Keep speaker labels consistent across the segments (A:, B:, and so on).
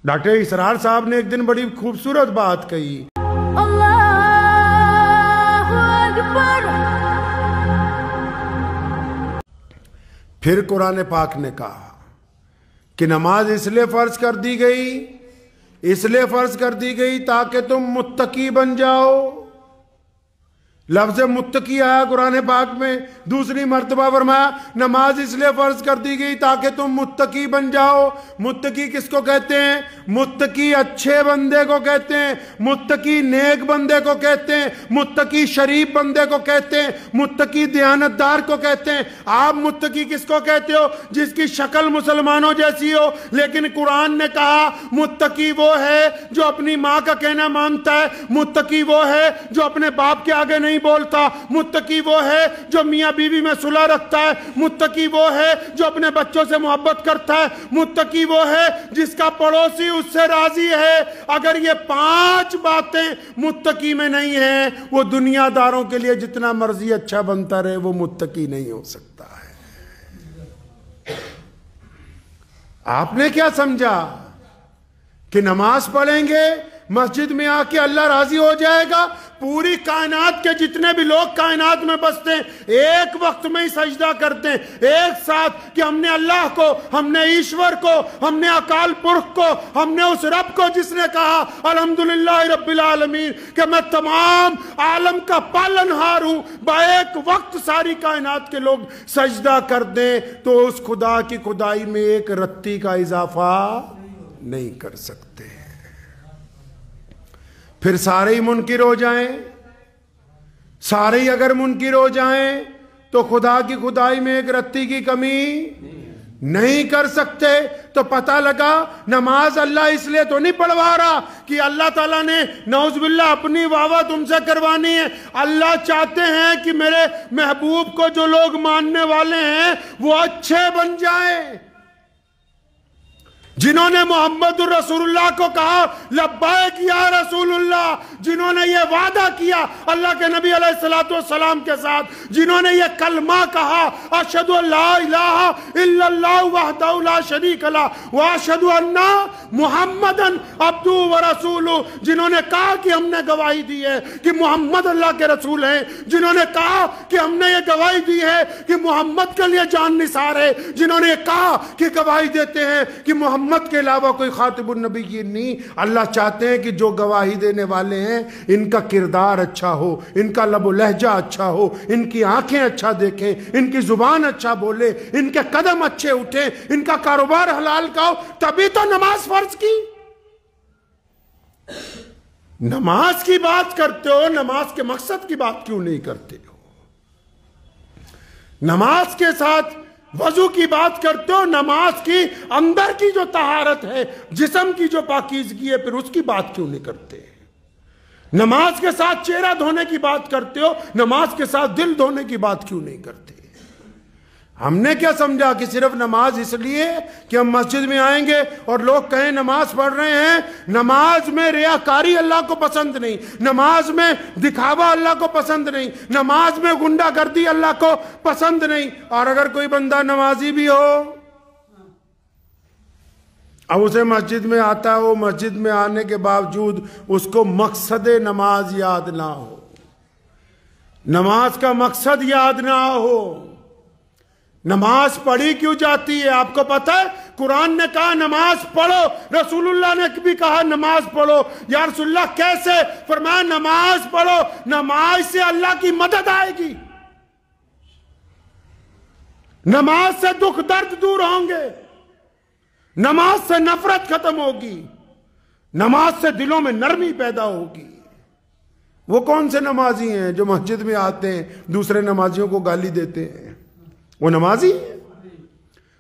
A: Doctor اسرار صاحب نے ایک دن بڑی خوبصورت بات کہی،
B: اللہ اکبر۔
A: پھر قرآن پاک نے کہا کہ نماز اس لیے فرض کر دی گئی تاکہ تم متقی بن جاؤ۔ لفظ متقی آیا قرآن پاک میں، دوسری مرتبہ فرمایا نماز اس لیے فرض کر دی گئی تاکہ تم متقی بن جاؤ۔ متقی کس کو کہتے ہیں؟ متقی اچھے بندے کو کہتے ہیں، متقی نیک بندے کو کہتے ہیں، متقی شریف بندے کو کہتے ہیں، متقی دیانتدار کو کہتے ہیں۔ آپ متقی کس کو کہتے ہو؟ جس کی شکل مسلمانوں جیسی ہو، لیکن قرآن نے کہا متقی وہ ہے جو اپنی ماں کا کہنا مانتا ہے، متقی وہ ہے جو اپنے باپ کے آگے نہیں بولتا، متقی وہ ہے جو میاں بیوی میں صلح رکھتا ہے، متقی وہ ہے جو اپنے بچوں سے محبت کرتا ہے، متقی وہ ہے جس کا پڑوسی اس سے راضی ہے۔ اگر یہ 5 باتیں متقی میں نہیں ہیں، وہ دنیا داروں کے لیے جتنا مرضی اچھا بنتا رہے، وہ متقی نہیں ہو سکتا ہے۔ آپ نے کیا سمجھا کہ نماز پڑھیں گے مسجد میں آ کے اللہ راضی ہو جائے گا؟ پوری کائنات کے جتنے بھی لوگ کائنات میں بستے ہیں ایک وقت میں ہی سجدہ کرتے ہیں ایک ساتھ کہ ہم نے اللہ کو، ہم نے ایشور کو، ہم نے اکال پرخ کو، ہم نے اس رب کو جس نے کہا الحمدللہ رب العالمین کہ میں تمام عالم کا پالنہار ہوں، با ایک وقت ساری کائنات کے لوگ سجدہ کر دیں تو اس خدا کی خدائی میں ایک رتی کا اضافہ نہیں کر سکتے۔ پھر سارے ہی منکر ہو جائیں، سارے ہی اگر منکر ہو جائیں تو خدا کی خدائی میں ایک رتی کی کمی نہیں کر سکتے۔ تو پتہ لگا نماز اللہ اس لیے تو نہیں پڑھوا رہا کہ اللہ تعالیٰ نے نعوذ باللہ اپنی واہ تم سے کروانی ہے۔ اللہ چاہتے ہیں کہ میرے محبوب کو جو لوگ ماننے والے ہیں وہ اچھے بن جائیں، جنہوں نے محمد الرسول اللہ کو کہا لبیک یا رسول اللہ، جنہوں نے یہ وعدہ کیا اللہ کے نبی علیہ السلام کے ساتھ، جنہوں نے یہ کلمہ کہا اشہد ان لا الہ الا اللہ وحدہ لا شریک لہ واشہد ان محمدن عبدہ ورسولہ، جنہوں نے کہا کہ ہم نے گواہی دی ہے کہ محمد اللہ کے رسول ہیں، جنہوں نے کہا کہ ہم نے یہ گواہی دی ہے کہ محمد کے لیے جان نثار ہے، جنہوں نے کہا کہ گواہی دیتے ہیں کہ محمد کے علاوہ کوئی خاتم النبیین نہیں۔ اللہ چاہتے ہیں کہ جو گواہی دینے والے ہیں ان کا کردار اچھا ہو، ان کا لب و لہجہ اچھا ہو، ان کی آنکھیں اچھا دیکھیں، ان کی زبان اچھا بولے، ان کے قدم اچھے اٹھیں، ان کا کاروبار حلال کا ہو، تبھی تو نماز فرض کی۔ نماز کی بات کرتے ہو، نماز کے مقصد کی بات کیوں نہیں کرتے ہو؟ نماز کے ساتھ وضو کی بات کرتے ہو، نماز کی اندر کی جو طہارت ہے، جسم کی جو پاکیزگی ہے، پھر اس کی بات کیوں نہیں کرتے؟ نماز کے ساتھ چہرہ دھونے کی بات کرتے ہو، نماز کے ساتھ دل دھونے کی بات کیوں نہیں کرتے؟ ہم نے کیا سمجھا کہ صرف نماز اس لیے کہ ہم مسجد میں آئیں گے اور لوگ کہیں نماز پڑھ رہے ہیں؟ نماز میں ریاکاری اللہ کو پسند نہیں، نماز میں دکھاوا اللہ کو پسند نہیں، نماز میں غنڈہ گردی اللہ کو پسند نہیں۔ اور اگر کوئی بندہ نمازی بھی ہو، اب اسے مسجد میں آتا ہو، مسجد میں آنے کے باوجود اس کو مقصد نماز یاد نہ ہو، نماز کا مقصد یاد نہ ہو، نماز پڑھی کیوں جاتی ہے؟ آپ کو پتہ ہے قرآن نے کہا نماز پڑھو، رسول اللہ نے بھی کہا نماز پڑھو۔ یا رسول اللہ کیسے؟ فرمایا نماز پڑھو، نماز سے اللہ کی مدد آئے گی، نماز سے دکھ درد دور ہوں گے، نماز سے نفرت ختم ہوگی، نماز سے دلوں میں نرمی پیدا ہوگی۔ وہ کون سے نمازی ہیں جو مسجد میں آتے ہیں دوسرے نمازیوں کو گالی دیتے ہیں؟ وہ نمازی ہے؟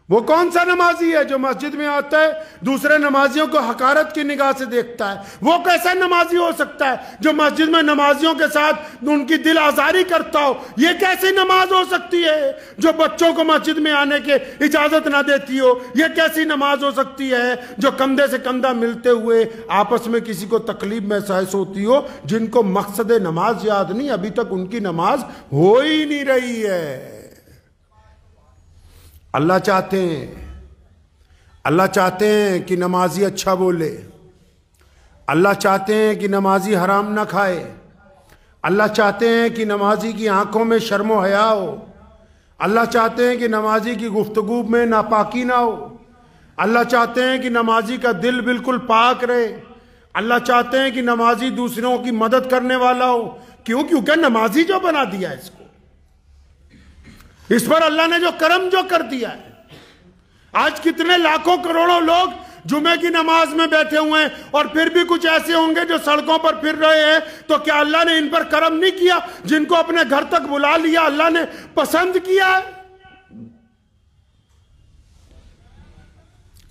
A: وہ کون سا نمازی ہے جو مسجد میں آتا ہے دوسرے نمازیوں کو حقارت کی نگاہ سے دیکھتا ہے؟ وہ کیسا نمازی ہو سکتا ہے جو مسجد میں نمازیوں کے ساتھ ان کی دل آزاری کرتا ہو؟ یہ کیسی نماز ہو سکتی ہے جو بچوں کو مسجد میں آنے کے اجازت نہ دیتی ہو؟ یہ کیسی نماز ہو سکتی ہے جو کندھے سے کندھا ملتے ہوئے آپس میں کسی کو تکلیف محسوس ہوتی ہو؟ جن کو مقصد نماز یاد نہیں، ابھی تک ان کی نماز ہو ہی نہیں رہی ہے۔ اللہ چاہتے ہیں اللہ چاہتے ہیں کہ نمازی اچھا بولے، اللہ چاہتے ہیں کہ نمازی حرام نہ کھائے، اللہ چاہتے ہیں کہ نمازی کی آنکھوں میں شرم و حیا ہو، اللہ چاہتے ہیں کہ نمازی کی گفتگو میں ناپاکی نہ ہو، اللہ چاہتے ہیں کہ نمازی کا دل بالکل پاک رہے، اللہ چاہتے ہیں کہ نمازی دوسروں کی مدد کرنے والا ہو۔ کیونکہ نمازی جو بنا دیا اس کو، اس پر اللہ نے جو کرم جو کر دیا ہے۔ آج کتنے لاکھوں کروڑوں لوگ جمعے کی نماز میں بیٹھے ہوئے ہیں، اور پھر بھی کچھ ایسے ہوں گے جو سڑکوں پر پھر رہے ہیں، تو کیا اللہ نے ان پر کرم نہیں کیا؟ جن کو اپنے گھر تک بلا لیا اللہ نے پسند کیا ہے۔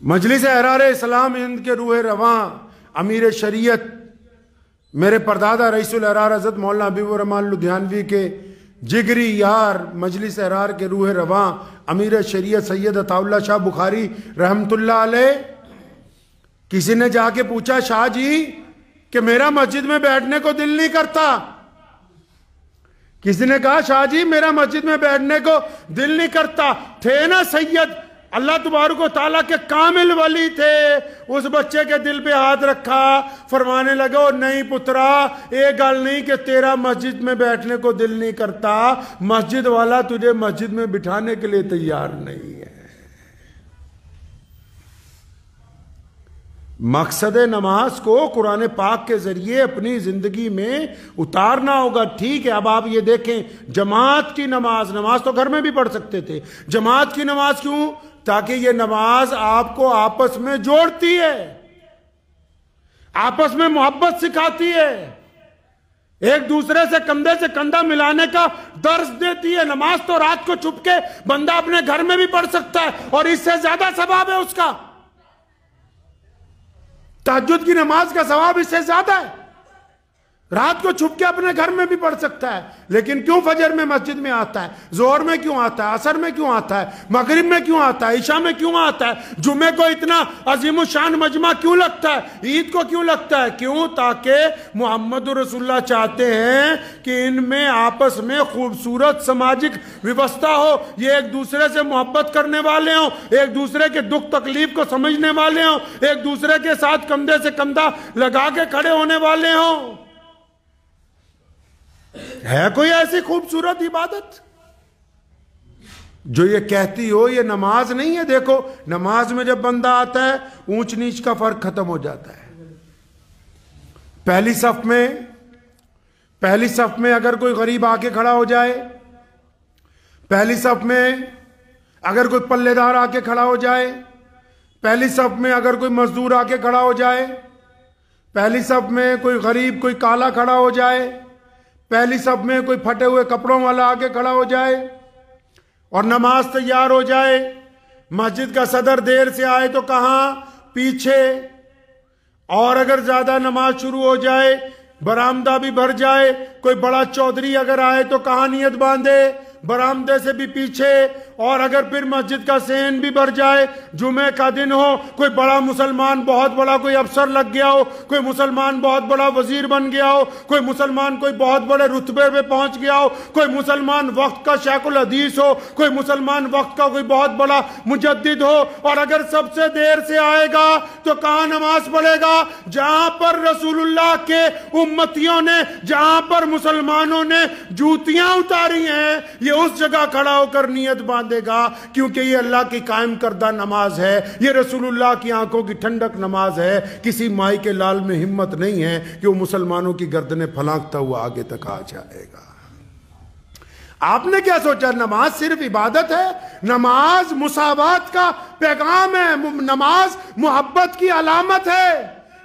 A: مجلس احرار اسلام ہند کے روح رواں امیر شریعت میرے پردادا رئیس الاحرار حضرت مولانا حبیب الرحمن لدھیانوی کے جگری یار مجلس احرار کے روح رواں امیر شریعت سید عطا اللہ شاہ بخاری رحمت اللہ علیہ، کسی نے جا کے پوچھا شاہ جی کہ میرا مسجد میں بیٹھنے کو دل نہیں کرتا۔ کسی نے کہا شاہ جی میرا مسجد میں بیٹھنے کو دل نہیں کرتا۔ تھے نا سید، اللہ تبارک و تعالیٰ کے کامل ولی تھے، اس بچے کے دل پہ ہاتھ رکھا، فرمانے لگا او نہیں پترا، ایک گل نہیں کہ تیرا مسجد میں بیٹھنے کو دل نہیں کرتا، مسجد والا تجھے مسجد میں بٹھانے کے لیے تیار نہیں ہے۔ مقصد نماز کو قرآن پاک کے ذریعے اپنی زندگی میں اتارنا ہوگا۔ ٹھیک ہے، اب آپ یہ دیکھیں جماعت کی نماز تو گھر میں بھی پڑھ سکتے تھے، جماعت کی نماز کیوں؟ تاکہ یہ نماز آپ کو آپس میں جوڑتی ہے، آپس میں محبت سکھاتی ہے، ایک دوسرے سے کندھے سے کندھا ملانے کا درس دیتی ہے۔ نماز تو رات کو چھپ کے بندہ اپنے گھر میں بھی پڑھ سکتا ہے، اور اس سے زیادہ ثواب ہے اس کا۔ تہجد کی نماز کا ثواب اس سے زیادہ ہے، رات کو چھپ کے اپنے گھر میں بھی پڑھ سکتا ہے۔ لیکن کیوں فجر میں مسجد میں آتا ہے، ظہر میں کیوں آتا ہے، عصر میں کیوں آتا ہے، مغرب میں کیوں آتا ہے، عشاء میں کیوں آتا ہے، جمعے کو اتنا عظیم الشان مجمع کیوں لگتا ہے، عید کو کیوں لگتا ہے؟ کیوں؟ تاکہ محمد رسول اللہ چاہتے ہیں کہ ان میں آپس میں خوبصورت سماجک ویوستھا ہو، یہ ایک دوسرے سے محبت کرنے والے ہوں، ایک دوسرے کے دکھ تکلیف کو سمجھنے والے ہوں، ایک دوسرے کے ساتھ کندھے سے کندھا لگا کے کھڑے ہونے والے ہوں۔ ہے کوئی ایسی خوبصورت عبادت جو یہ کہتی ہو یہ نماز نہیں ہے؟ دیکھو نماز میں جب بندہ آتا ہے اونچ نیچ کا فرق ختم ہو جاتا ہے۔ پہلی صف میں اگر کوئی غریب آ کے کھڑا ہو جائے، پہلی صف میں اگر کوئی پلے دار آ کے کھڑا ہو جائے، پہلی صف میں اگر کوئی مزدور آ کے کھڑا ہو جائے، پہلی صف میں کوئی غریب کوئی کالا کھڑا ہو جائے، پہلی صف میں کوئی پھٹے ہوئے کپڑوں والا آگے کھڑا ہو جائے اور نماز تیار ہو جائے، مسجد کا صدر دیر سے آئے تو کہاں؟ پیچھے۔ اور اگر زیادہ نماز شروع ہو جائے، برآمدہ بھی بھر جائے، کوئی بڑا چودھری اگر آئے تو کہاں نیت باندھے؟ برآمدے سے بھی پیچھے۔ اور اگر پھر مسجد کا صحن بھی بھر جائے، جمعے کا دن ہو، کوئی بڑا مسلمان بہت بڑا کوئی افسر لگ گیا ہو، کوئی مسلمان بہت بڑا وزیر بن گیا ہو، کوئی مسلمان کوئی بہت بڑے رتبے پہ پہنچ گیا ہو، کوئی مسلمان وقت کا شیخ الحدیث ہو، کوئی مسلمان وقت کا کوئی بہت بڑا مجدد ہو، اور اگر سب سے دیر سے آئے گا تو کہاں نماز پڑھے گا؟ جہاں پر رسول اللہ کے امتیوں نے، جہاں پر مسلمانوں نے جوتیاں اتاری ہیں، یہ اس جگہ کھڑا ہو کر نیت باندھے گا، کیونکہ یہ اللہ کی قائم کردہ نماز ہے، یہ رسول اللہ کی آنکھوں کی ٹھنڈک نماز ہے۔ کسی مائی کے لال میں ہمت نہیں ہے کہ وہ مسلمانوں کی گردنیں پھلانکتا ہوا آگے تک آ جائے گا۔ آپ نے کیا سوچا نماز صرف عبادت ہے؟ نماز مساوات کا پیغام ہے، نماز محبت کی علامت ہے،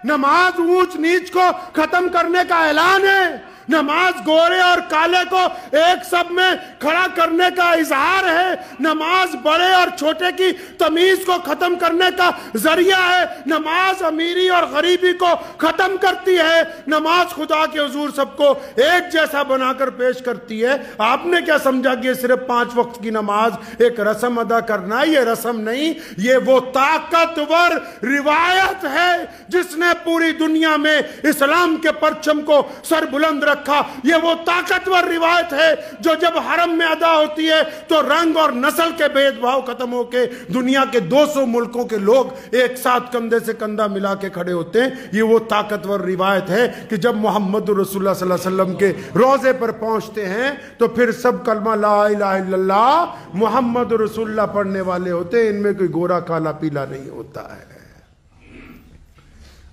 A: نماز اونچ نیچ کو ختم کرنے کا اعلان ہے، نماز گورے اور کالے کو ایک سب میں کھڑا کرنے کا اظہار ہے، نماز بڑے اور چھوٹے کی تمیز کو ختم کرنے کا ذریعہ ہے، نماز امیری اور غریبی کو ختم کرتی ہے، نماز خدا کے حضور سب کو ایک جیسا بنا کر پیش کرتی ہے۔ آپ نے کیا سمجھا کہ صرف 5 وقت کی نماز ایک رسم ادا کرنا؟ یہ رسم نہیں، یہ وہ طاقتور روایت ہے جس نے پوری دنیا میں اسلام کے پرچم کو سر بلند رکھ رکھا. یہ وہ طاقتور روایت ہے جو جب حرم میں ادا ہوتی ہے تو رنگ اور نسل کے بھید بھاؤ ختم ہو کے دنیا کے 200 ملکوں کے لوگ ایک ساتھ کندھے سے کندھا ملا کے کھڑے ہوتے ہیں. یہ وہ طاقتور روایت ہے کہ جب محمد رسول اللہ صلی اللہ علیہ وسلم کے روضے پر پہنچتے ہیں تو پھر سب کلمہ لا الہ الا اللہ محمد رسول اللہ پڑھنے والے ہوتے ہیں. ان میں کوئی گورا کالا پیلا نہیں ہوتا ہے.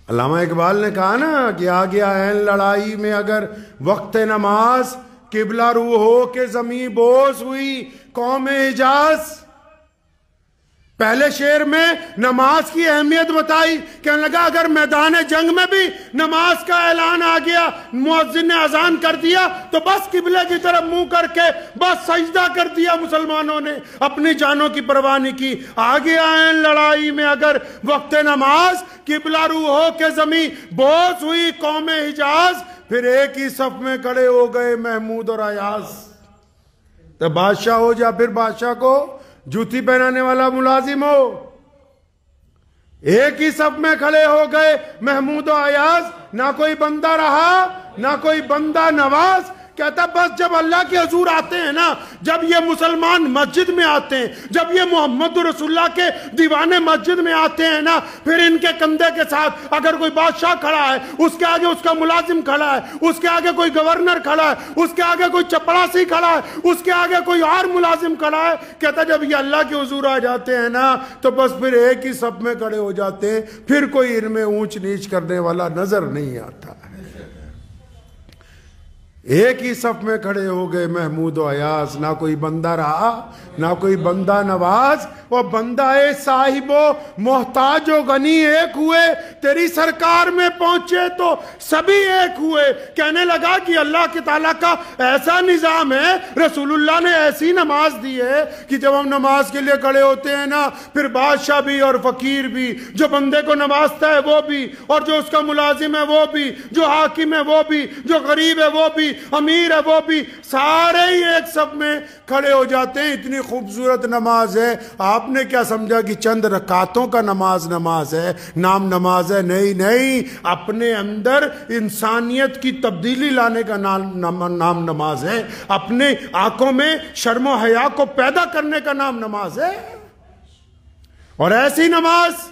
A: علامہ اقبال نے کہا نا کہ آ گیا ہے لڑائی میں اگر وقت نماز قبلہ رو ہو کے زمین بوس ہوئی قوم حجاز. پہلے شعر میں نماز کی اہمیت بتائی. کہنے لگا اگر میدان جنگ میں بھی نماز کا اعلان آ گیا, مؤذن نے اذان کر دیا تو بس قبلے کی طرف منہ کر کے بس سجدہ کر دیا. مسلمانوں نے اپنی جانوں کی پرواہ نہیں کی. آ گیا ہے لڑائی میں اگر وقت نماز قبلہ رو ہو کے زمین بوس ہوئی قوم حجاز. پھر ایک ہی صف میں کھڑے ہو گئے محمود اور ایاز. تو بادشاہ ہو یا پھر بادشاہ کو جوتی پہنانے والا ملازم ہو, ایک ہی صف میں کھڑے ہو گئے محمود و ایاز. نہ کوئی بندہ رہا نہ کوئی بندہ نواز. کہتا بس جب اللہ کے حضور آتے ہیں نا, جب یہ مسلمان مسجد میں آتے ہیں, جب یہ محمد رسول اللہ کے دیوانے مسجد میں آتے ہیں نا, پھر ان کے کندھے کے ساتھ اگر کوئی بادشاہ کھڑا ہے, اس کے آگے اس کا ملازم کھڑا ہے, اس کے آگے کوئی گورنر کھڑا ہے, اس کے آگے کوئی چپڑاسی کھڑا ہے, اس کے آگے کوئی اور ملازم کھڑا ہے. کہتا جب یہ اللہ کے حضور آ جاتے ہیں نا تو بس پھر ایک ہی صف میں کھڑے ہو جاتے ہیں. پھر کوئی ان میں اونچ نیچ کرنے والا نظر نہیں آتا ہے. ایک ہی صف میں کھڑے ہو گئے محمود و ایاز. نہ کوئی بندہ رہا نہ کوئی بندہ نواز. وہ بندہ صاحب و محتاج و غنی ایک ہوئے, تیری سرکار میں پہنچے تو سبھی ایک ہوئے. کہنے لگا کہ اللہ کے تعالیٰ کا ایسا نظام ہے, رسول اللہ نے ایسی نماز دی ہے کہ جب ہم نماز کے لیے کھڑے ہوتے ہیں نا, پھر بادشاہ بھی اور فقیر بھی, جو بندے کو نوازتا ہے وہ بھی, اور جو اس کا ملازم ہے وہ بھی, جو حاکم ہے وہ بھی, جو غریب ہے وہ بھی, امیر ہے وہ بھی, سارے ہی ایک صف میں کھڑے ہو جاتے ہیں. اتنی خوبصورت نماز ہے. آپ نے کیا سمجھا کہ چند رکعتوں کا نماز ہے, نام نماز ہے؟ نہیں, اپنے اندر انسانیت کی تبدیلی لانے کا نام نماز ہے. اپنے آنکھوں میں شرم و حیا کو پیدا کرنے کا نام نماز ہے. اور ایسی نماز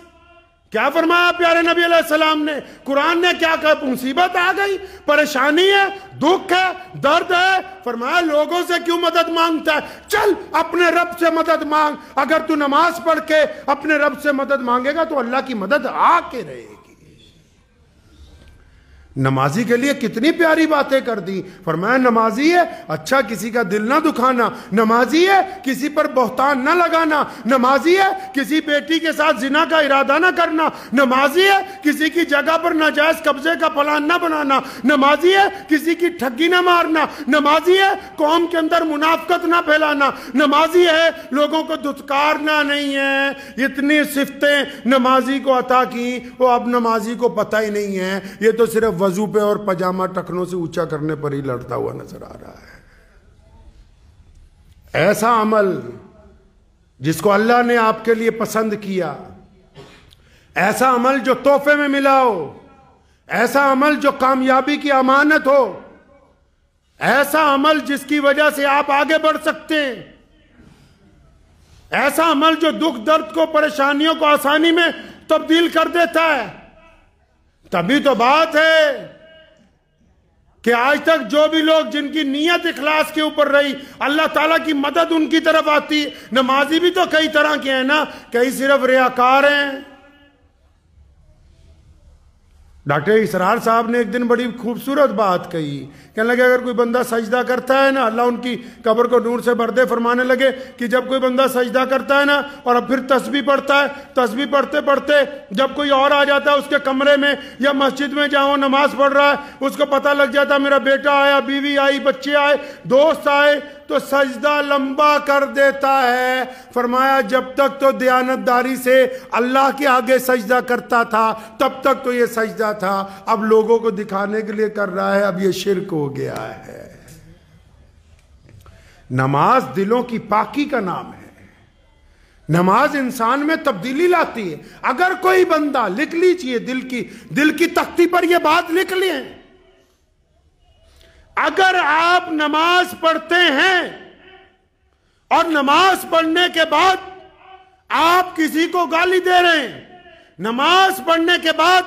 A: کیا فرمایا پیارے نبی علیہ السلام نے؟ قرآن نے کیا کہا؟ مصیبت آ گئی, پریشانی ہے, دکھ ہے, درد ہے, فرمایا لوگوں سے کیوں مدد مانگتا ہے؟ چل اپنے رب سے مدد مانگ. اگر تو نماز پڑھ کے اپنے رب سے مدد مانگے گا تو اللہ کی مدد آ کے رہے گی. نمازی کے لیے کتنی پیاری باتیں کر دی. فرمایا نمازی ہے اچھا کسی کا دل نہ دکھانا, نمازی ہے کسی پر بہتان نہ لگانا, نمازی ہے کسی بیٹی کے ساتھ زنا کا ارادہ نہ کرنا, نمازی ہے کسی کی جگہ پر ناجائز قبضے کا پلان نہ بنانا, نمازی ہے کسی کی ٹھگی نہ مارنا, نمازی ہے قوم کے اندر منافقت نہ پھیلانا, نمازی ہے لوگوں کو دھتکارنا نہیں ہے. اتنی صفتیں نمازی کو عطا کی, وہ اب نمازی کو پتہ ہی نہیں ہے. یہ تو صرف وضو پہ اور پجامہ ٹکنوں سے اونچا کرنے پر ہی لڑتا ہوا نظر آ رہا ہے. ایسا عمل جس کو اللہ نے آپ کے لیے پسند کیا, ایسا عمل جو تحفے میں ملا ہو, ایسا عمل جو کامیابی کی امانت ہو, ایسا عمل جس کی وجہ سے آپ آگے بڑھ سکتے ہیں, ایسا عمل جو دکھ درد کو, پریشانیوں کو آسانی میں تبدیل کر دیتا ہے. تبھی تو بات ہے کہ آج تک جو بھی لوگ جن کی نیت اخلاص کے اوپر رہی, اللہ تعالیٰ کی مدد ان کی طرف آتی. نمازی بھی تو کئی طرح کے ہیں نا, کئی صرف ریاکار ہیں. ڈاکٹر اسرار صاحب نے ایک دن بڑی خوبصورت بات کہی. کہنے لگے اگر کوئی بندہ سجدہ کرتا ہے نا, اللہ ان کی قبر کو نور سے بھر دے, فرمانے لگے کہ جب کوئی بندہ سجدہ کرتا ہے نا اور اب پھر تسبیح پڑھتا ہے, تسبیح پڑھتے پڑھتے جب کوئی اور آ جاتا ہے اس کے کمرے میں یا مسجد میں جہاں نماز پڑھ رہا ہے, اس کو پتہ لگ جاتا میرا بیٹا آیا, بیوی آئی, بچے آئے, دوست آئے, تو سجدہ لمبا کر دیتا ہے. فرمایا جب تک تو دیانتداری سے اللہ کے آگے سجدہ کرتا تھا تب تک تو یہ سجدہ تھا, اب لوگوں کو دکھانے کے لیے کر رہا ہے, اب یہ شرک ہو گیا ہے. نماز دلوں کی پاکی کا نام ہے. نماز انسان میں تبدیلی لاتی ہے. اگر کوئی بندہ, لکھ لیجئے دل کی تختی پر یہ بات لکھ لیں, اگر آپ نماز پڑھتے ہیں اور نماز پڑھنے کے بعد آپ کسی کو گالی دے رہے ہیں، نماز پڑھنے کے بعد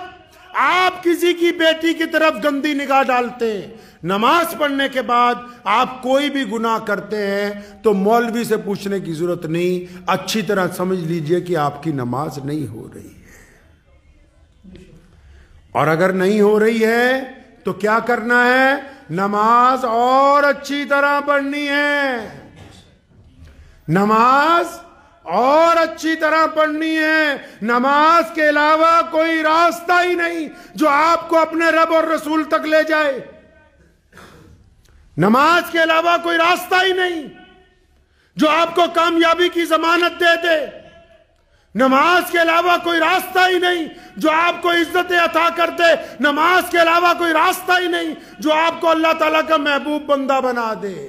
A: آپ کسی کی بیٹی کی طرف گندی نگاہ ڈالتے ہیں، نماز پڑھنے کے بعد آپ کوئی بھی گناہ کرتے ہیں، تو مولوی سے پوچھنے کی ضرورت نہیں، اچھی طرح سمجھ لیجئے کہ آپ کی نماز نہیں ہو رہی ہے۔ اور اگر نہیں ہو رہی ہے تو کیا کرنا ہے؟ نماز اور اچھی طرح پڑھنی ہے، نماز اور اچھی طرح پڑھنی ہے۔ نماز کے علاوہ کوئی راستہ ہی نہیں جو آپ کو اپنے رب اور رسول تک لے جائے، نماز کے علاوہ کوئی راستہ ہی نہیں جو آپ کو کامیابی کی ضمانت دے دے، نماز کے علاوہ کوئی راستہ ہی نہیں جو آپ کو عزت عطا کر دے، نماز کے علاوہ کوئی راستہ ہی نہیں جو آپ کو اللہ تعالیٰ کا محبوب بندہ بنا دے۔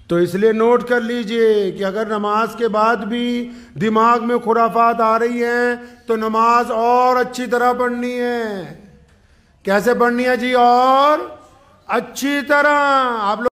A: تو اس لیے نوٹ کر لیجئے کہ اگر نماز کے بعد بھی دماغ میں خرافات آ رہی ہیں تو نماز اور اچھی طرح پڑھنی ہے۔ کیسے پڑھنی ہے جی؟ اور اچھی طرح۔ آپ لوگ